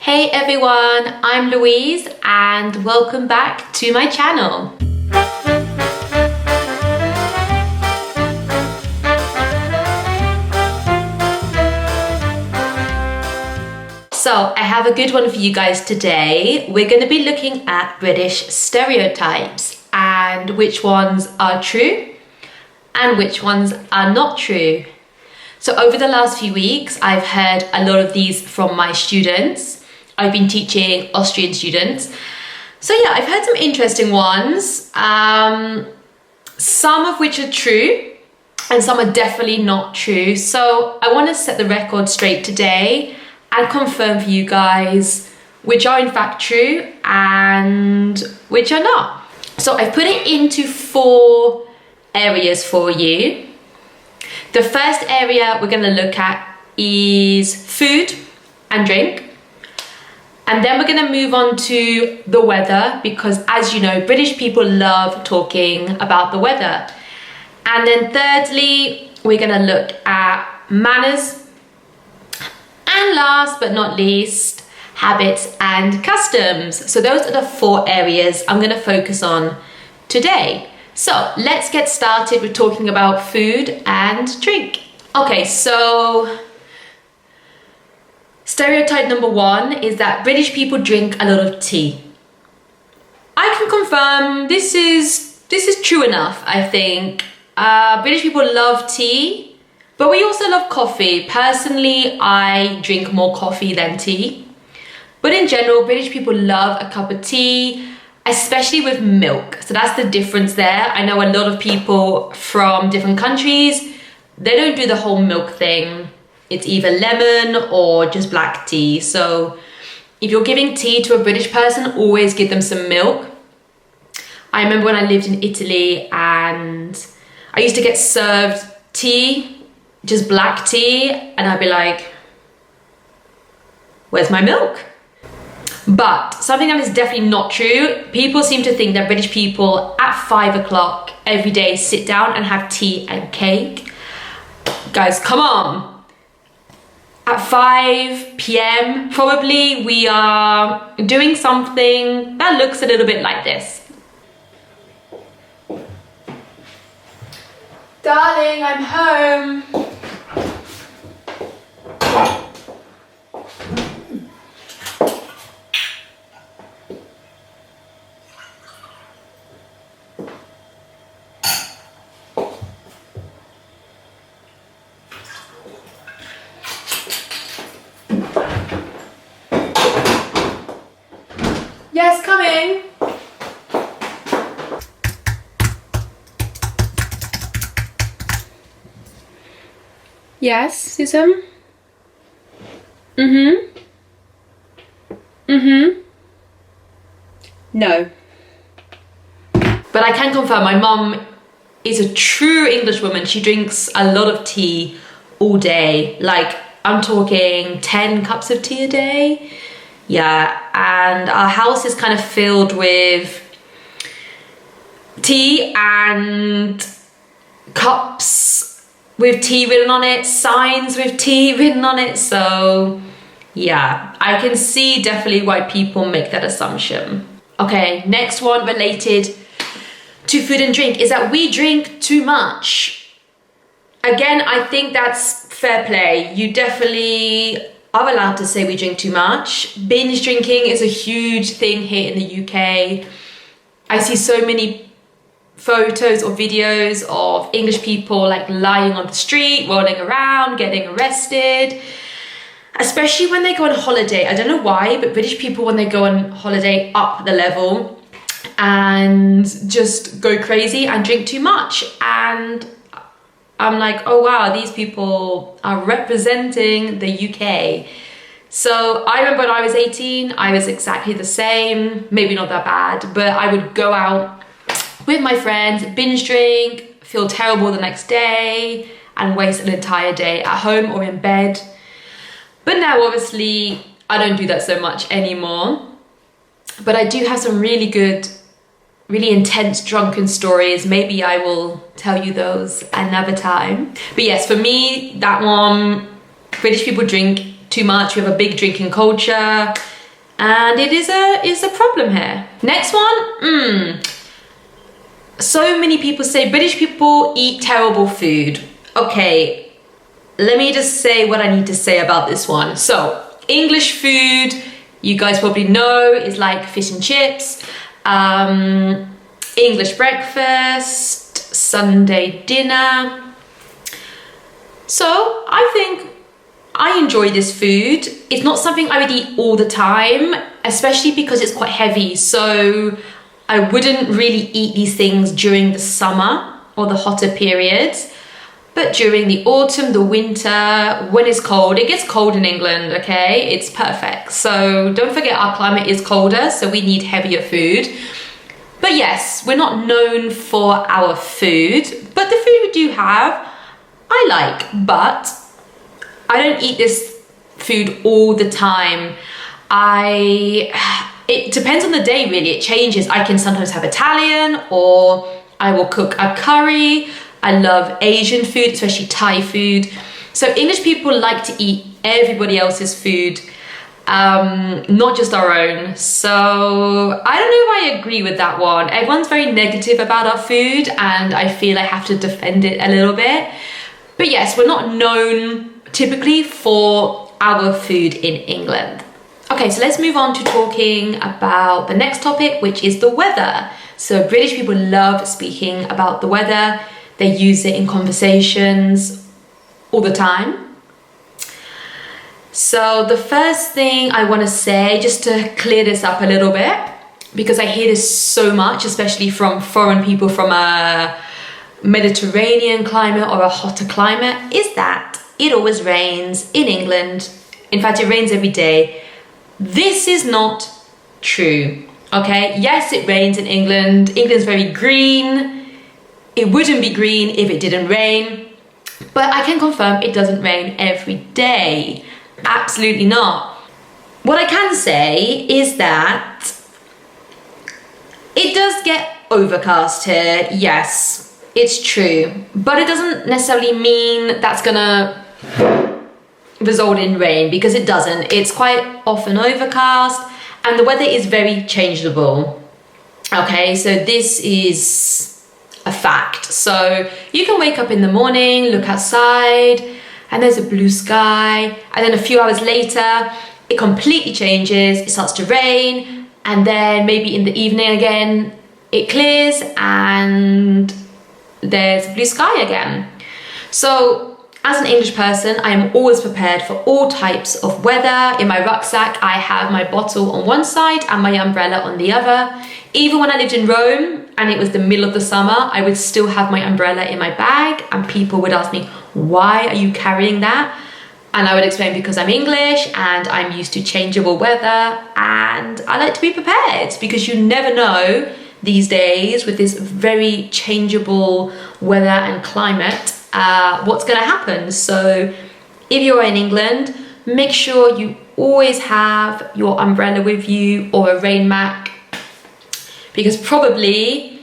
Hey everyone, I'm Louise and welcome back to my channel. So I have a good one for you guys today. We're going to be looking at British stereotypes and which ones are true and which ones are not true. So over the last few weeks, I've heard a lot of these from my students. I've been teaching Austrian students. So yeah, I've heard some interesting ones, some of which are true and some are definitely not true. So I want to set the record straight today and confirm for you guys which are in fact true and which are not. So I've put it into 4 areas for you. The first area we're going to look at is food and drink. And then we're going to move on to the weather because, as you know, British people love talking about the weather. And then thirdly, we're going to look at manners. And last but not least, habits and customs. So those are the 4 areas I'm going to focus on today. So let's get started with talking about food and drink. Okay, so stereotype number 1 is that British people drink a lot of tea. I can confirm this is true enough, I think. British people love tea, but we also love coffee. Personally, I drink more coffee than tea. But in general, British people love a cup of tea, especially with milk. So that's the difference there. I know a lot of people from different countries, they don't do the whole milk thing. It's either lemon or just black tea. So if you're giving tea to a British person, always give them some milk. I remember when I lived in Italy and I used to get served tea, just black tea, and I'd be like, where's my milk? But something that is definitely not true, people seem to think that British people at 5 o'clock every day sit down and have tea and cake. Guys, come on. At 5 p.m, probably we are doing something that looks a little bit like this. Darling, I'm home. Yes, coming. Yes, Susan? No. But I can confirm my mum is a true English woman. She drinks a lot of tea all day. Like, I'm talking 10 cups of tea a day. Yeah, and our house is kind of filled with tea and cups with tea written on it, signs with tea written on it. So yeah, I can see definitely why people make that assumption. Okay, next one related to food and drink is that we drink too much. Again, I think that's fair play. You definitely are allowed to say we drink too much. Binge drinking is a huge thing here in the UK. I see so many photos or videos of English people like lying on the street, rolling around, getting arrested. Especially when they go on holiday. I don't know why, but British people, when they go on holiday, up the level and just go crazy and drink too much. And I'm like, oh wow, these people are representing the UK. So I remember when I was 18, I was exactly the same, maybe not that bad, but I would go out with my friends, binge drink, feel terrible the next day, and waste an entire day at home or in bed. But now obviously I don't do that so much anymore. But I do have some really good, really intense drunken stories. Maybe I will tell you those another time. But yes, for me, that one, British people drink too much. We have a big drinking culture. and it is a problem here. Next one, so many people say British people eat terrible food. Okay, let me just say what I need to say about this one. So, English food, you guys probably know, is like fish and chips, English breakfast, Sunday dinner. So, I think I enjoy this food. It's not something I would eat all the time, especially because it's quite heavy. So, I wouldn't really eat these things during the summer or the hotter periods, but during the autumn, the winter, when it's cold, it gets cold in England, okay? It's perfect. So don't forget our climate is colder, so we need heavier food. But yes, we're not known for our food, but the food we do have, I like, but I don't eat this food all the time. It depends on the day, really. It changes. I can sometimes have Italian, or I will cook a curry. I love Asian food, especially Thai food. So English people like to eat everybody else's food, not just our own. So I don't know if I agree with that one. Everyone's very negative about our food, and I feel I have to defend it a little bit. But yes, we're not known typically for our food in England. Okay, so let's move on to talking about the next topic, which is the weather. So British people love speaking about the weather. They use it in conversations all the time. So the first thing I want to say, just to clear this up a little bit, because I hear this so much, especially from foreign people from a Mediterranean climate or a hotter climate, is that it always rains in England. In fact, it rains every day. This is not true, okay? Yes, it rains in England. England's very green. It wouldn't be green if it didn't rain, but I can confirm it doesn't rain every day. Absolutely not. What I can say is that it does get overcast here. Yes, it's true, but it doesn't necessarily mean that's gonna result in rain, because it doesn't. It's quite often overcast, and the weather is very changeable. Okay, so this is a fact. So you can wake up in the morning, look outside, and there's a blue sky, and then a few hours later it completely changes, it starts to rain, and then maybe in the evening again it clears and there's blue sky again. So as an English person, I am always prepared for all types of weather. In my rucksack, I have my bottle on one side and my umbrella on the other. Even when I lived in Rome and it was the middle of the summer, I would still have my umbrella in my bag, and people would ask me, why are you carrying that? And I would explain, because I'm English and I'm used to changeable weather, and I like to be prepared, because you never know these days with this very changeable weather and climate what's going to happen. So if you're in England, make sure you always have your umbrella with you, or a rain mat, because probably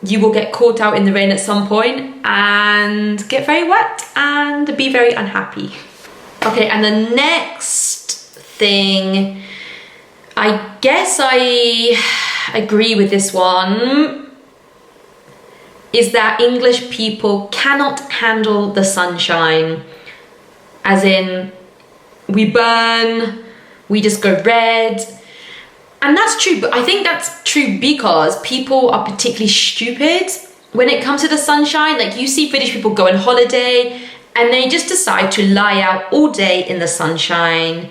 you will get caught out in the rain at some point and get very wet and be very unhappy. Okay, and the next thing, I guess I agree with this one, is that English people cannot handle the sunshine. As in, we burn, we just go red. And that's true, but I think that's true because people are particularly stupid when it comes to the sunshine. Like, you see British people go on holiday and they just decide to lie out all day in the sunshine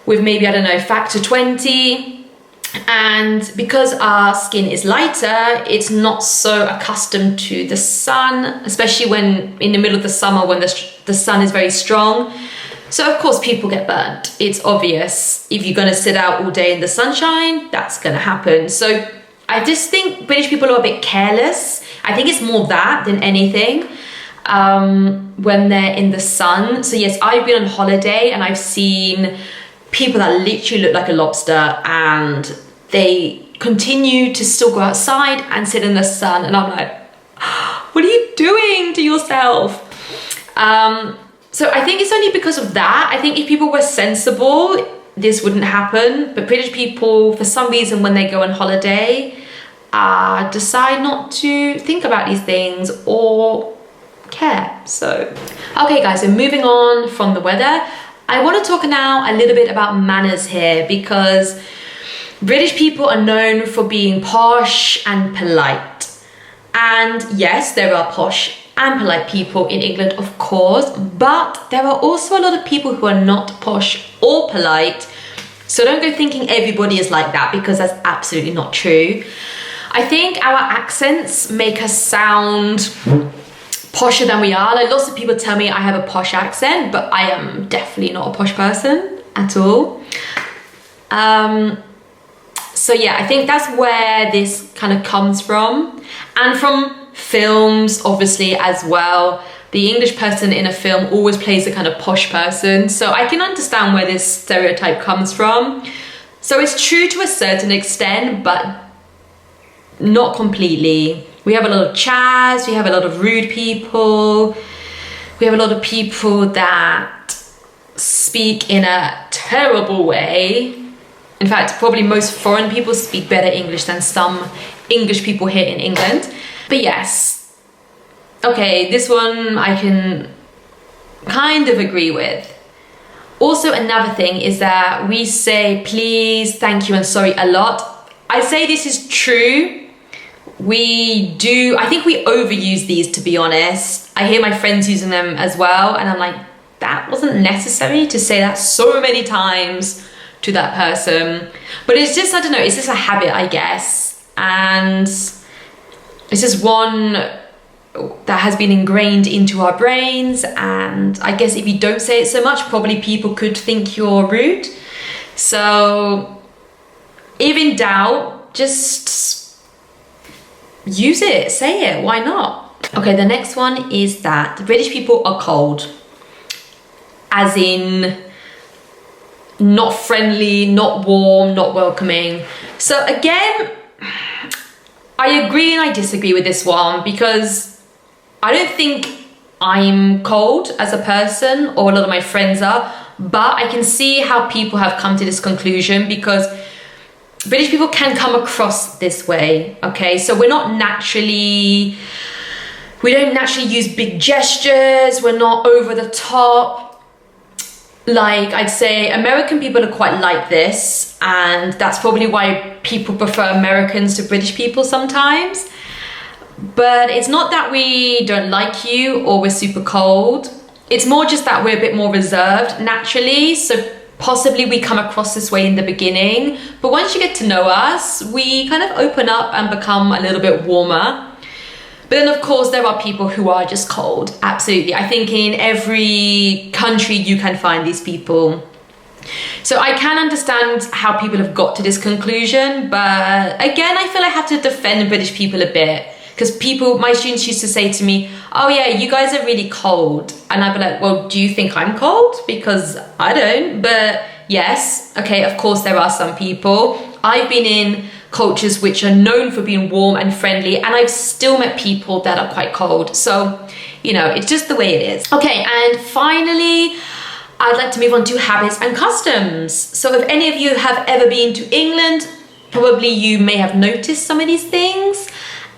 with maybe, I don't know, factor 20. And because our skin is lighter, it's not so accustomed to the sun, especially when in the middle of the summer when the sun is very strong. So of course people get burnt. It's obvious. If you're going to sit out all day in the sunshine, that's going to happen. So I just think British people are a bit careless. I think it's more that than anything when they're in the sun. So yes, I've been on holiday and I've seen people that literally look like a lobster, and they continue to still go outside and sit in the sun, and I'm like, what are you doing to yourself? So I think it's only because of that. I think if people were sensible, this wouldn't happen, but British people, for some reason, when they go on holiday, decide not to think about these things or care. So, okay guys, so moving on from the weather, I want to talk now a little bit about manners here, because British people are known for being posh and polite. And yes, there are posh and polite people in England, of course, but there are also a lot of people who are not posh or polite. So don't go thinking everybody is like that, because that's absolutely not true. I think our accents make us sound posher than we are. Like, lots of people tell me I have a posh accent, but I am definitely not a posh person at all. So yeah, I think that's where this kind of comes from, and from films obviously as well. The English person in a film always plays a kind of posh person, so I can understand where this stereotype comes from. So it's true to a certain extent, but not completely. We have a lot of chaz, we have a lot of rude people, we have a lot of people that speak in a terrible way. In fact, probably most foreign people speak better English than some English people here in England. But yes, okay, this one I can kind of agree with. Also, another thing is that we say please, thank you and sorry a lot. I'd say this is true. I think we overuse these, to be honest. I hear my friends using them as well, and I'm like, that wasn't necessary to say that so many times to that person. But it's just, I don't know, it's just a habit, I guess. And it's just one that has been ingrained into our brains. And I guess if you don't say it so much, probably people could think you're rude. So if in doubt, just use it, say it, why not? Okay, the next one is that the British people are cold. As in, not friendly, not warm, not welcoming. So again, I agree and I disagree with this one, because I don't think I'm cold as a person, or a lot of my friends are, but I can see how people have come to this conclusion, because British people can come across this way, okay? So we don't naturally use big gestures, we're not over the top. Like, I'd say American people are quite like this, and that's probably why people prefer Americans to British people sometimes. But it's not that we don't like you or we're super cold. It's more just that we're a bit more reserved naturally, so possibly we come across this way in the beginning, but once you get to know us, we kind of open up and become a little bit warmer. But then of course there are people who are just cold, absolutely. I think in every country you can find these people. So I can understand how people have got to this conclusion, but again, I feel I have to defend British people a bit, because my students used to say to me, oh yeah, you guys are really cold. And I'd be like, well, do you think I'm cold? Because I don't, but yes, okay, of course there are some people. I've been in cultures which are known for being warm and friendly, and I've still met people that are quite cold. So, you know, it's just the way it is. Okay, and finally, I'd like to move on to habits and customs. So if any of you have ever been to England, probably you may have noticed some of these things.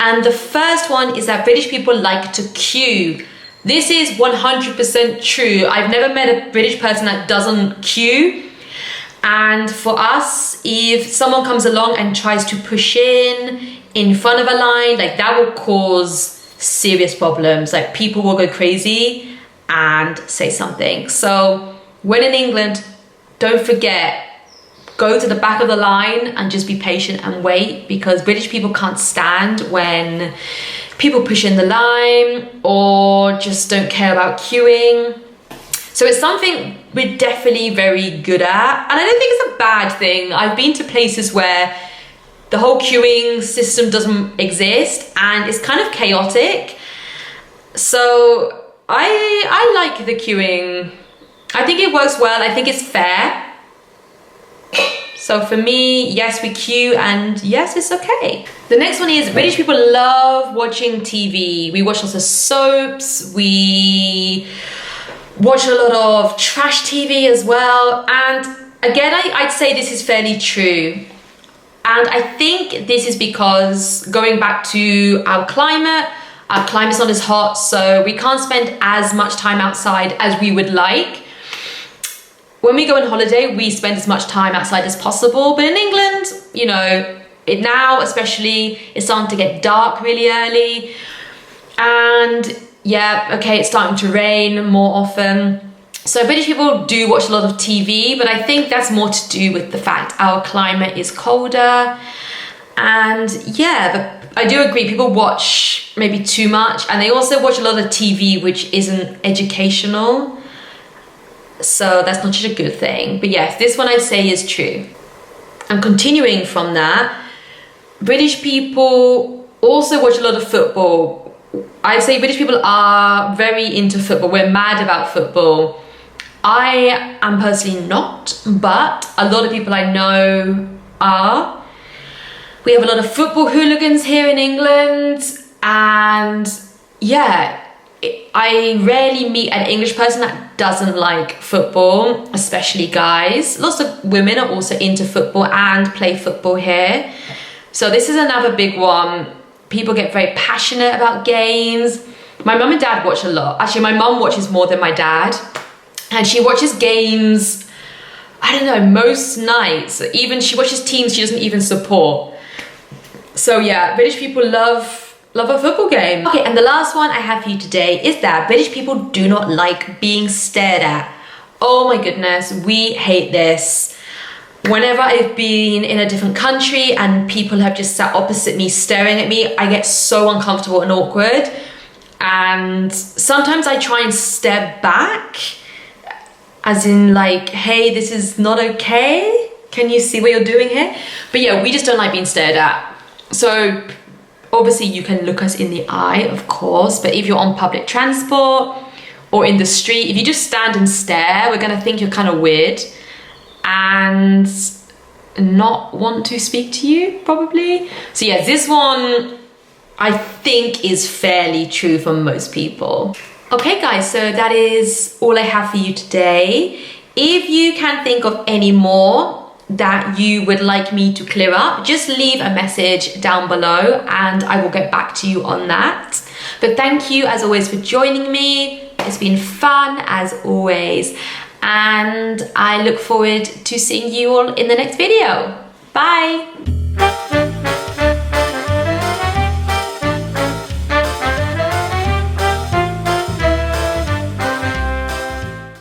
And the first one is that British people like to queue. This is 100% true. I've never met a British person that doesn't queue. And for us, if someone comes along and tries to push in front of a line, like that will cause serious problems. Like people will go crazy and say something. So when in England, don't forget, go to the back of the line and just be patient and wait, because British people can't stand when people push in the line or just don't care about queuing. So it's something we're definitely very good at, and I don't think it's a bad thing. I've been to places where the whole queuing system doesn't exist and it's kind of chaotic. So I like the queuing. I think it works well. I think it's fair. So for me, yes, we queue, and yes, it's okay. The next one is British people love watching TV. We watch lots of soaps. We watch a lot of trash TV as well. And Again, I'd say this is fairly true. And I think this is because going back to our climate's not as hot, so we can't spend as much time outside as we would like. When we go on holiday, we spend as much time outside as possible. But in England, you know, now especially, it's starting to get dark really early. And yeah, okay, it's starting to rain more often. So British people do watch a lot of TV, but I think that's more to do with the fact our climate is colder. And yeah, I do agree, people watch maybe too much, and they also watch a lot of TV which isn't educational. So that's not just a good thing. But yes, this one I'd say is true. And continuing from that, British people also watch a lot of football. I'd say British people are very into football. We're mad about football. I am personally not, but a lot of people I know are. We have a lot of football hooligans here in England, and yeah, I rarely meet an English person that doesn't like football, especially guys. Lots of women are also into football and play football here. So this is another big one. People get very passionate about games. My mum and dad watch a lot. Actually, my mum watches more than my dad. And she watches games, I don't know, most nights. Even she watches teams she doesn't even support. So yeah, British people love a football game. Okay, and the last one I have for you today is that British people do not like being stared at. Oh my goodness, we hate this. Whenever I've been in a different country and people have just sat opposite me staring at me, I get so uncomfortable and awkward. And sometimes I try and step back, as in like, hey, this is not okay. Can you see what you're doing here? But yeah, we just don't like being stared at. So obviously you can look us in the eye, of course, but if you're on public transport or in the street, if you just stand and stare, we're gonna think you're kind of weird and not want to speak to you, probably. So yeah, this one I think is fairly true for most people. Okay guys, so that is all I have for you today. If you can think of any more that you would like me to clear up, just leave a message down below and I will get back to you on that. But thank you as always for joining me. It's been fun as always, and I look forward to seeing you all in the next video. Bye.